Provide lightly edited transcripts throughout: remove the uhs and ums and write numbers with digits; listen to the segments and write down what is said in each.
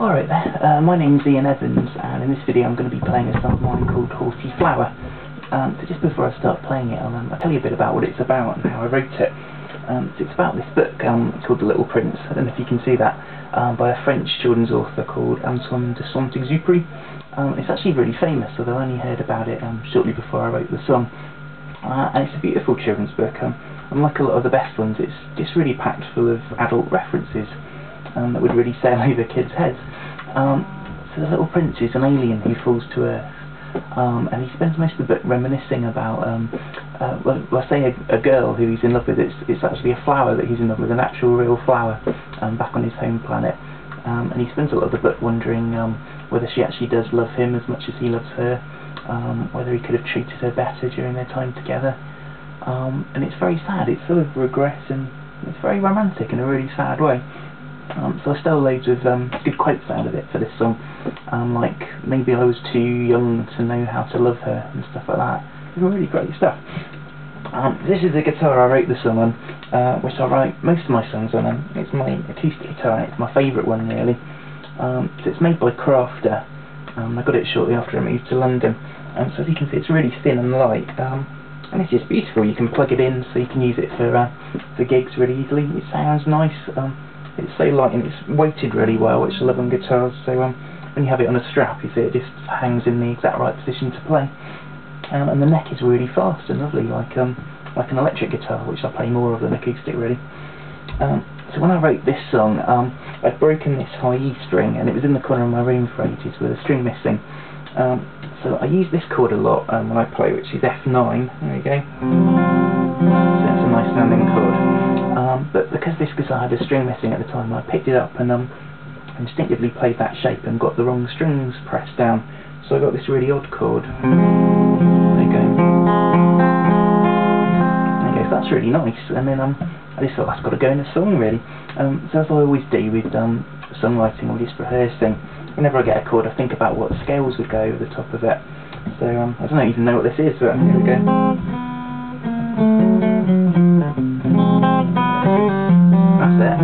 Alright there, my name's Ian Evans, and in this video I'm going to be playing a song of mine called Haughty Flower. So just before I start playing it, I'll tell you a bit about what it's about and how I wrote it. So it's about this book called The Little Prince. I don't know if you can see that, by a French children's author called Antoine de Saint-Exupéry. It's actually really famous, although I only heard about it shortly before I wrote the song. And it's a beautiful children's book. Unlike a lot of the best ones, it's just really packed full of adult references that would really sail over kids' heads. So the little prince is an alien who falls to Earth, and he spends most of the book reminiscing about, well, say a girl who he's in love with. It's actually a flower that he's in love with, an actual real flower, back on his home planet. And he spends a lot of the book wondering whether she actually does love him as much as he loves her, whether he could have treated her better during their time together. And it's very sad. It's sort of regrets, and it's very romantic in a really sad way. So I stole loads of good quotes out of it for this song, like maybe I was too young to know how to love her and stuff like that. It's really great stuff. This is the guitar I wrote the song on, which I write most of my songs on. It's my acoustic guitar, and it's my favourite one really. So it's made by Crafter. I got it shortly after I moved to London. So as you can see, it's really thin and light, and it's just beautiful. You can plug it in so you can use it for gigs really easily. It sounds nice. It's so light and it's weighted really well, which I love on guitars. So when you have it on a strap, you see it just hangs in the exact right position to play. And the neck is really fast and lovely, like an electric guitar, which I play more of than acoustic really. So when I wrote this song, I'd broken this high E string, and it was in the corner of my room for ages with a string missing. So I use this chord a lot when I play, which is F9. There we go. So it's a nice sounding chord. But because this guitar had a string missing at the time, I picked it up and instinctively played that shape and got the wrong strings pressed down. So I got this really odd chord. There you go. Okay, so that's really nice. And then I just thought that's got to go in a song really. So as I always do with songwriting or just rehearsing, whenever I get a chord I think about what scales would go over the top of it. So I don't even know what this is, but here we go. That's it.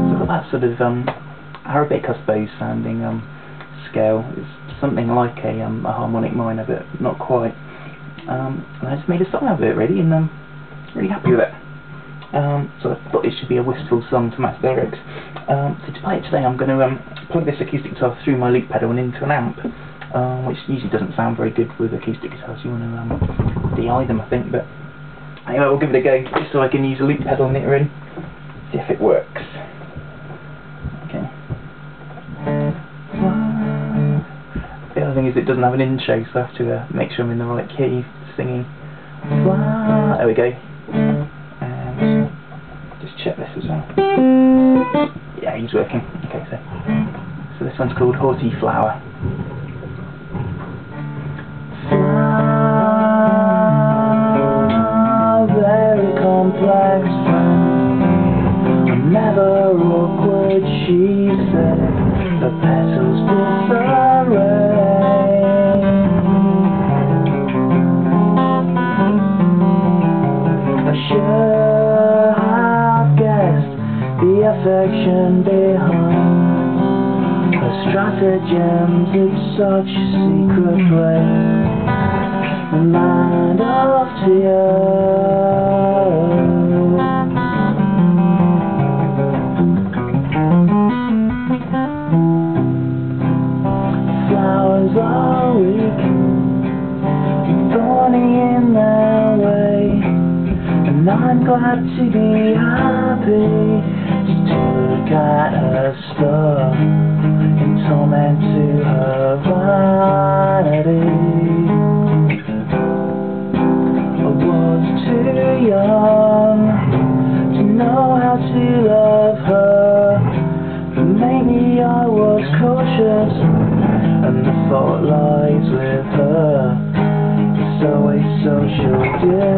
So I've got that sort of Arabic, I suppose, sounding scale. It's something like a harmonic minor, but not quite. And I just made a song out of it really, and I'm really happy with it. So I thought it should be a wistful song to match the lyrics. So to play it today, I'm going to plug this acoustic guitar through my loop pedal and into an amp, which usually doesn't sound very good with acoustic guitars. You want to DI them, I think. But anyway, we'll give it a go, just so I can use a loop pedal in it really. See if it works. Okay. The other thing is it doesn't have an intro, so I have to make sure I'm in the right key singing. There we go. And just check this as well. Yeah, he's working. Okay, so this one's called Haughty Flower. Very complex friend, I'm never awkward, she said. The petals disarray. I should have guessed the affection behind her stratagems in such secret place. The mind of tears. Flowers are weak, thorny in their way, and I'm glad to be happy, just to look at her star, in torment to her vanity. Too young to know how to love her, but maybe I was cautious, and the fault lies with her. It's always social difficulty.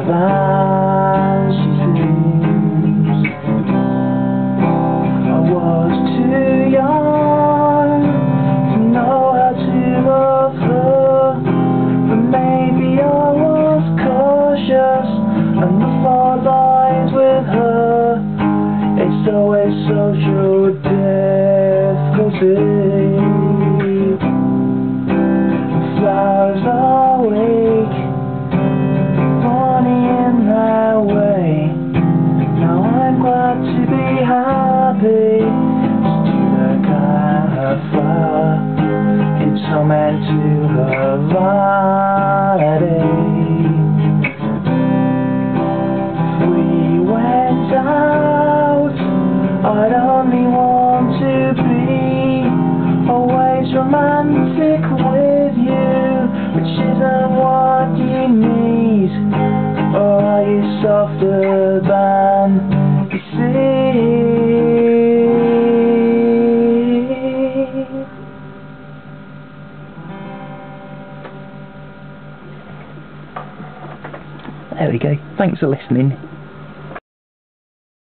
than she seems. I was too young to know how to love her, but maybe I was cautious and the fault lies with her. It's always social difficulty. Flowers are weak, funny in that way. Now I'm glad to be happy, just to look at her flower. It's so meant to her vanity. If we went out, I'd only want to be always romantic with you, which isn't what you need. Or are you softer than you see? There we go. Thanks for listening.